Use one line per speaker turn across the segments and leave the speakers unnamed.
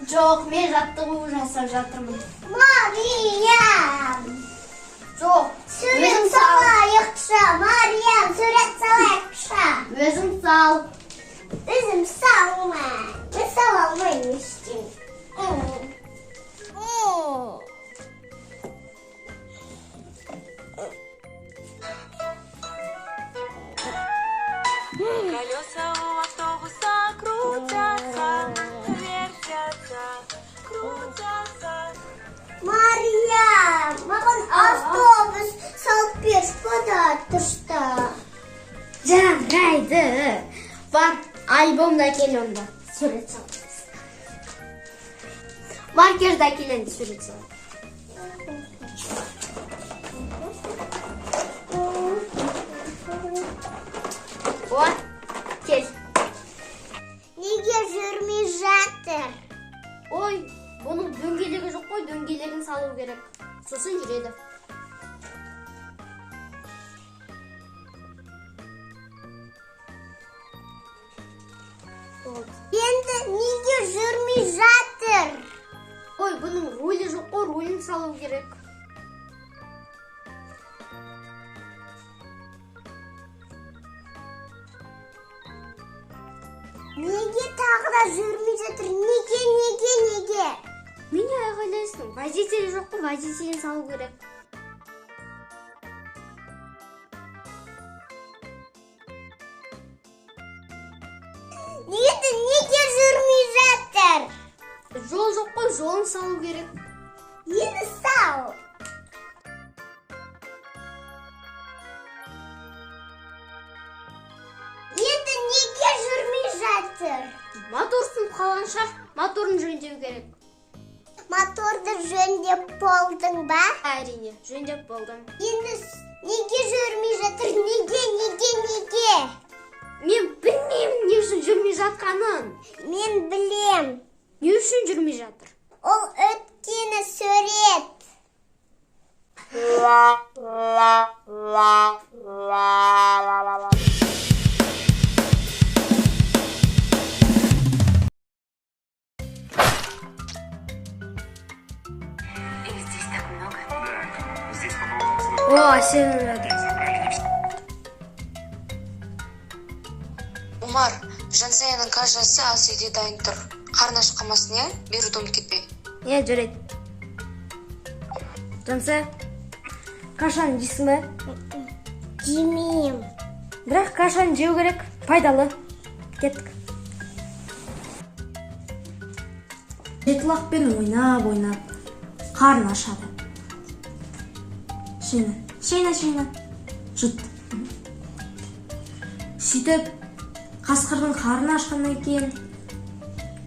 Жоқ, мен жаттығу жасап жатырмын.
Мариям!
Жоқ,
Сурет салайықшы, Мариям, сурет салайықшы.
өзің сал.
Өзім салма. Мен сала алмаймын ештеңе.
Колеса у автобуса крутятся, вертятся, крутятся.
Мариям, маған автобус салып берші, пожалуйста.
Жарайды. Бар, альбомда әкел онда. Сурет саламыз. Маркерді әкел енді сурет саламыз. Вот, кел.
Неге жүрмей жатыр?
Ой, бұның дөңгелегі жоқ қой, дөңгелегін салу керек. Сосын жүреді.
Енді неге жүрмей жатыр?
Ой, бұның рулі жоқ қой, рулін салу керек.
Неге тағы да жүрмей жатыр? Неге?
Мені айғайлайсың, водитель жоқ қой, водителін салу керек.
Неге жүрмей жатыр?
Жол жоқ қой, жолын салу керек.
Енді сал. Енді неге жүрмей жатыр?
Мотор сынып қалған шығар, моторын жөндеу керек.
Моторды жөндеп болдың ба?
Әрине, жөндеп болдым.
Енді неге жүрмей жатыр? Неге?
Мен білмеймін не үшін жүрмей жатқанын.
Мен білем.
Не үшін жүрмей жатыр?
Ол өткені сурет.
Их здесь так много.
Да, здесь по поводу слышно.
О, сен жатыр.
Забрали не все.
Умар, Жансаяның кажасы ас үйде дайын тұр. Қарны аш қалмасын, иә? Беруді ұмытып кетпей.
Жарайды. Жансая, кашаны жейсің бе?
Жемеймін.
Бірақ кашаны жеу керек, пайдалы. Кеттік. Жетлақпен ойнап, қарны ашады. Шайна. Жұт. Сөйтіп, қасқырдың қарны ашқаннан кейін,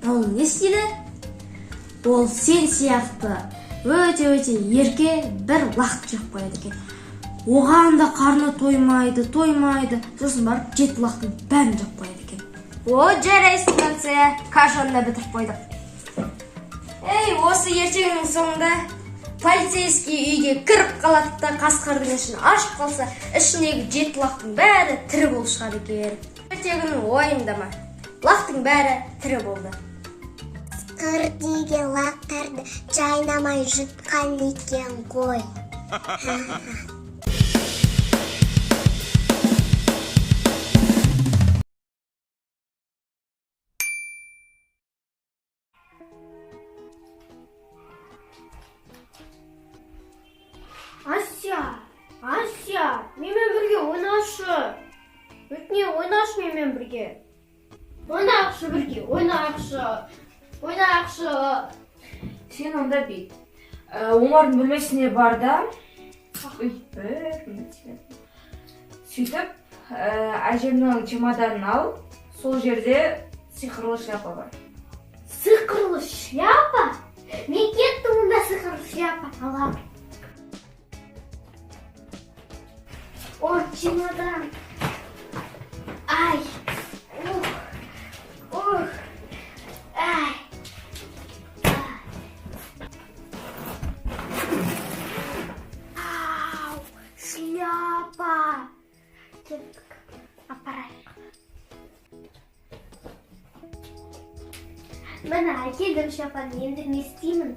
ол не істейді? Ол сен сияқты өте ерке бір лақ жеп қояды екен. Оған да қарны тоймайды. Сосын барып жеті лақтың бәрін жеп қояды екен. О, жарайсың Жансая, кашаны да бітіріп қойдық. Ей, осы ертеңнің соңында полицейский үйге кіріп қалады да қасқырдың ішін ашып қалса, ішіндегі жеті лақтың бәрі тірі болып шығады екен. Ертеңінің ойымдама. Лақтың бәрі тірі болды.
Қыр деген лақтарды жайнамай жұтқан екен ғой.
Ася, менімен бірге ойнашы. Өтіне ойнашы менімен бірге. Ойнайықшы бірге, ойнайықшы.
Сен онда бейт. Омардың бөлмесіне бар да. Сөйтіп, әжемнің чемоданын ал, сол жерде сиқырлы шляпа бар.
Сиқырлы шляпа? Мен кеттім онда сиқырлы шляпа алам. О, чемодан. Ай. Ай. Ау, шляпа. Апарайық.
Mana keldim Şapan, endi ne isteyman?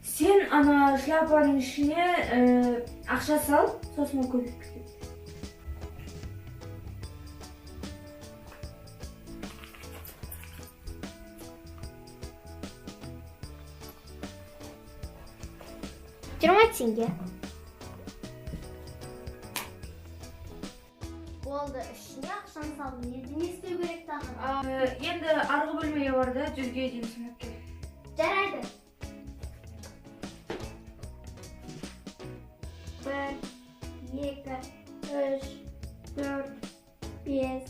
Sen ana şlapaning ishine ақша sal, so'sini ko'payib ketadi.
$20. Bo'ldi, ishni yaxshi soldim. Endi ne istew kerak tag'in?
Endi arg'i bo'lmaga borda 100 ga deyim sanab kel.
Jaraydi. 1, 2, 3, 4, 5,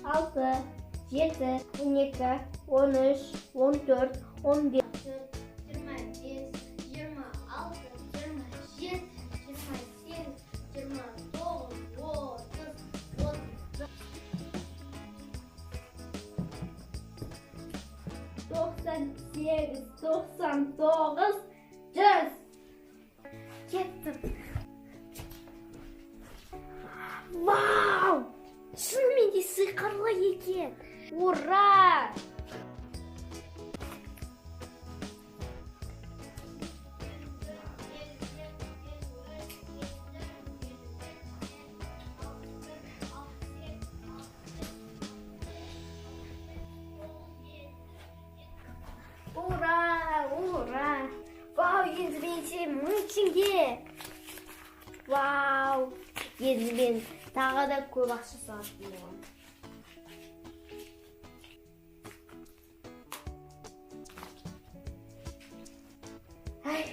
6, 7, 12, 13, 14, 15, 25, 26, 27, 28, 29, 30, 98, 99, 100. Ketdim. Vau! Shuningdek siyqirli ekan. Ura! Ura! Ura! Vau, endi men ichimga. Vau! Endi men tag'ida ko'p yaxshi so'rayman. Ay.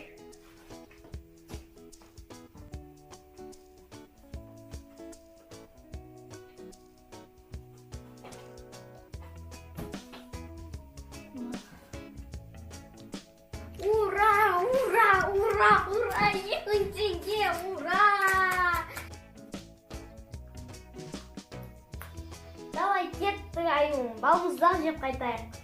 Ура! Ура! Ура! Ура! Екінші ура! Давай кеттік аюм, балмұздақ жеп қайтайық.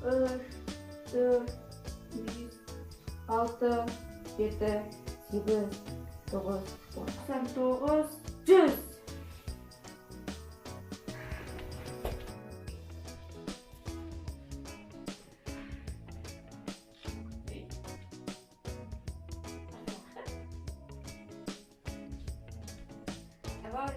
Üç, 4, 5, 6, 7, 8, 9, 99, 100. Var.